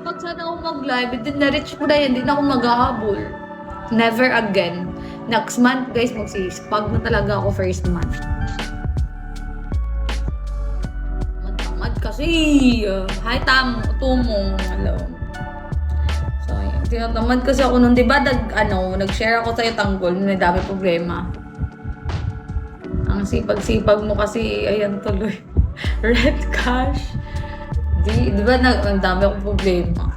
Pag sana ako mag-live, din na-reach ko na yan, hindi na ako maghahabol. Never again. Next month, guys, magsispag na talaga ako first month. Tamad kasi. Hi, Tumo. Hello. So, tinatamad kasi ako nun. Diba, nag-share ako sa'yo tanggol. May dami problema. Ang sipag-sipag mo kasi, ayan tuloy. Red cash. Diba, ang dami akong problema.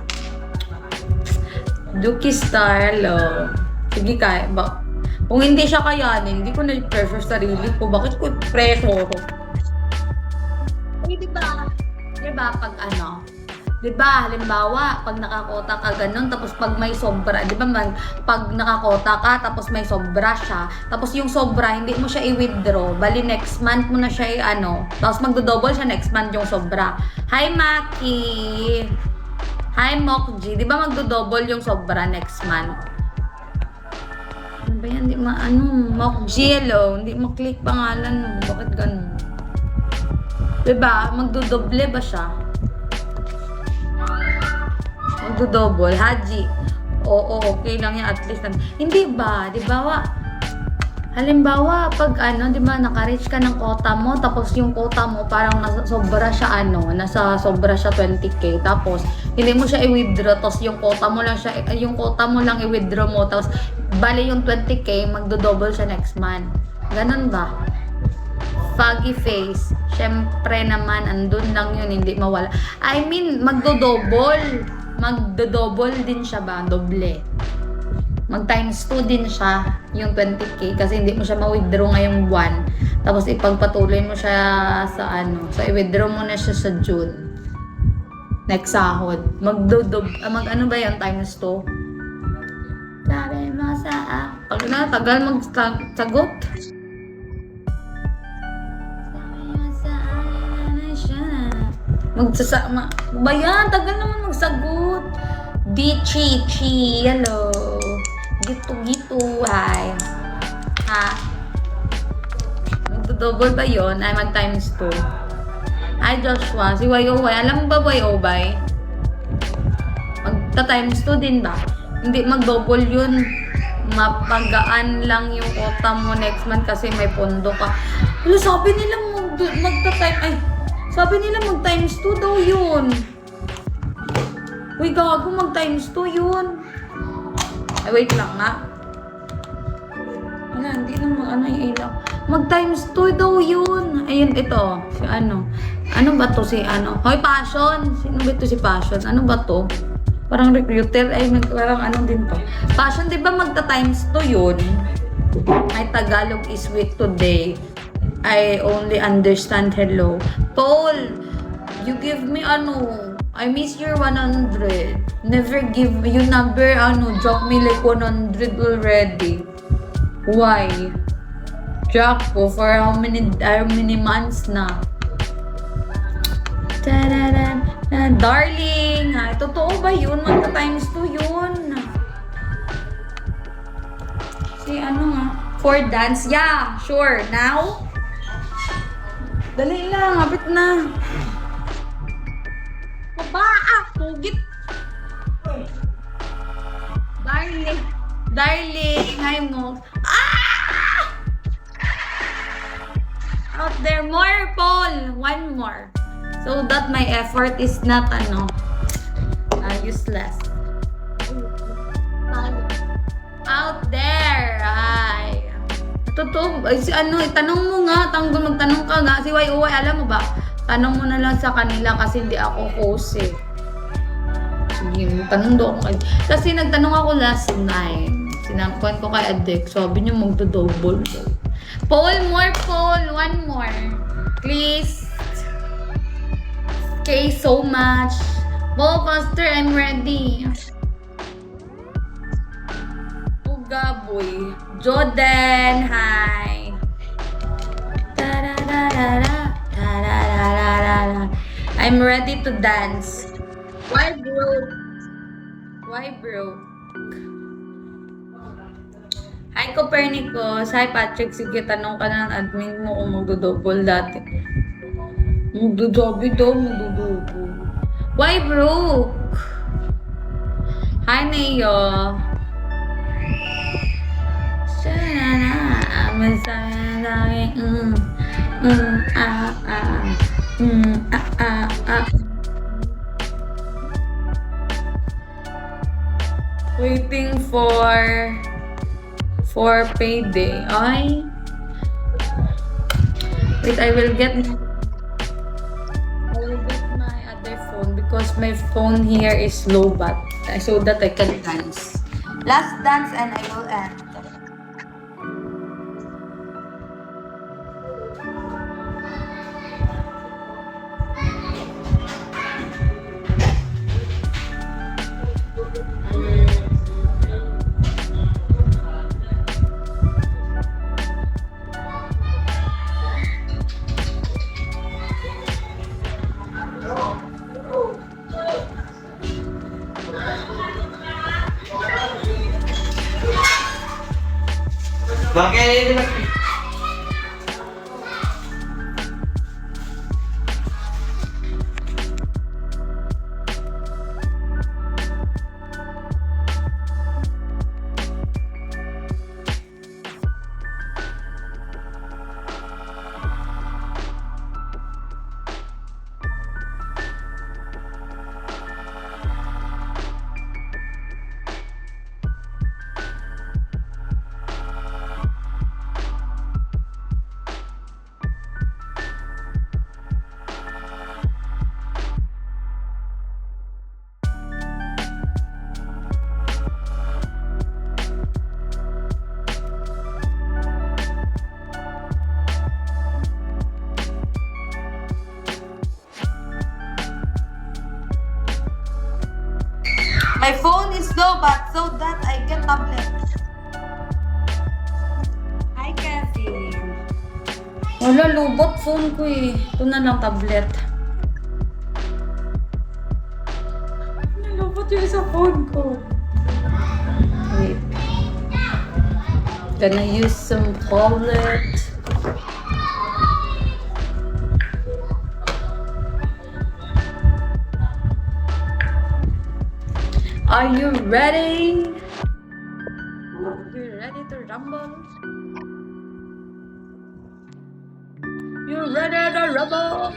Duki Star, hello. Sige, kaya ba? Kung hindi siya kayanin, hindi ko na-pressure sarili ko. Bakit ko pressure? Eh, diba, pag diba, halimbawa, pag nakakota ka ganun, tapos pag may sobra, diba, pag nakakota ka, tapos may sobra siya, tapos yung sobra, hindi mo siya i-withdraw, bali next month mo na siya tapos magdo-double siya next month yung sobra. Hi, Maki! Hi, Mokji. Di ba magdo-double yung sobra next month? Ano ba yan? Mokji, hello. Hindi mo-click pangalan mo. Bakit ganun? Di ba? Magdo-double ba siya? Magdo-double. Haji. Oo, okay lang yan. At least. Hindi ba? Di ba? Halimbawa, pag di ba, naka-reach ka ng quota mo, tapos yung quota mo, parang nasa sobra siya, nasa sobra siya 20k, tapos, hindi mo siya i-withdraw, tapos yung quota mo lang i-withdraw mo, tapos, bali yung 20k, magdo-double siya next month. Ganun ba? Foggy face. Syempre naman, andun lang yun, hindi mawala. I mean, magdo-double. Magdo-double din siya ba? Doble. Mag times 2 din siya yung 20k kasi hindi mo siya ma-withdraw ngayong buwan. Tapos ipagpatuloy mo siya sa so i-withdraw mo na siya sa June. Next sahod. Ano ba yung times 2? Sabi mo sa pag tagal magsagot. Sabi mo sa siya. Magsasama. Bayan, tagal naman magsagot. Di-chi-chi. Hello. Gitu-gitu, hi. Ha? Magdo-double ba yun? Ay, mag-times 2. Hi, Joshua. Si YOY. Alam mo ba, YOY? Magta-times 2 din ba? Hindi mag-double yun. Mapagaan lang yung quota mo next month kasi may pondo ka. Wala, sabi nila mag-times 2 daw yun. Uy, gago, mag-times 2 yun. Ay, wait lang nga. Wala, hindi naman yung ilaw. Mag-times 2 daw yun. Ayun, ito. Si ano ba to si Hoy, Passion. Sino ba ito si Passion? Ano ba to? Parang recruiter. Ay, parang din to. Passion, di ba magta-times 2 yun? My Tagalog is weak today. I only understand hello. Paul, you give me I miss your 100. Never give your number, drop me like 100 already. Why? Drop ko for how many months na? Darling, totoo ba yun? Magka-times 2 yun. Si for dance? Yeah, sure. Now? Dali lang, abit na. Pugit. Darling, hi mo. Out there, more, Paul. One more. So that my effort is not, useless. Out there, hi. Totoo, itanong mo nga, magtanong ka nga. Si YOY, alam mo ba? Tanong mo na lang sa kanila kasi hindi ako host eh. Sige, tanong daw ako. Kasi nagtanong ako last night. Sinangkuhan ko kay Adek. Sabi niya magdo-double. Paul, more Paul. One more. Please. Okay, so much. Paul, faster. I'm ready. Ugaboy. Jordan, hi. Ta-da-da-da-da. Ta-da-da-da-da. I'm ready to dance. Why broke? Hi, Copernicus. Hi, Patrick. Sige, tanong ka na ng admin mo kung magdo-double dati. Magdo-double daw, magdo-double. Why broke? Hi, Neo. Shanana, masaya lagi. Ah, ah. Ah, ah. Waiting for payday. Ay. Wait, I will get my other phone because my phone here is low bat so that I can dance. Last dance and I will end. Bakit? My phone is low bat so that I get tablet. Hi, Kevin. Wala, lubot phone ko eh. Ito na lang tablet. Nalubot yung isa phone ko. Wait. Gonna use some tablet. Are you ready? You ready to rumble? You ready to rumble?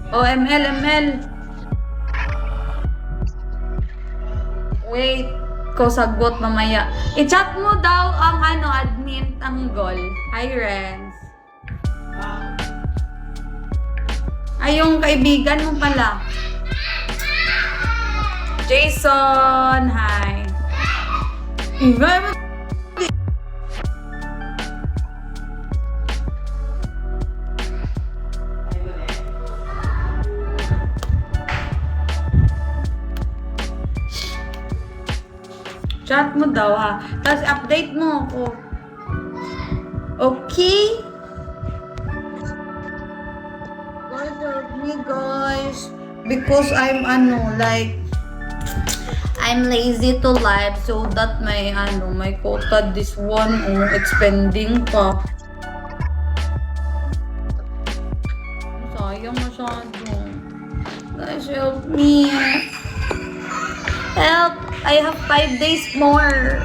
Oh, ML. Wait, ko sagot mamaya. I-chat mo daw ang admin Tanggol. Hi, Renz. Ay, yung kaibigan mo pala. Jason, hi. Chat mo daw ha. Tapos update mo ako. Okay? Help me guys. Because I'm I'm lazy to live so that my quota this one expanding pa. Sayang masyado. Guys, help me. Help! I have 5 days more.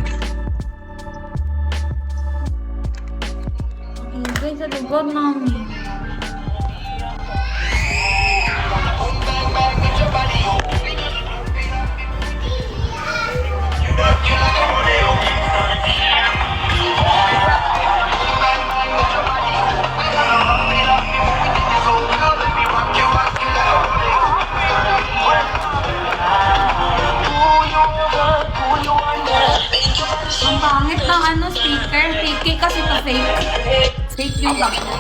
Ingay sa lugar namin. Ang pangit ng speaker. Fake kasi to fake. Fake yung bangko.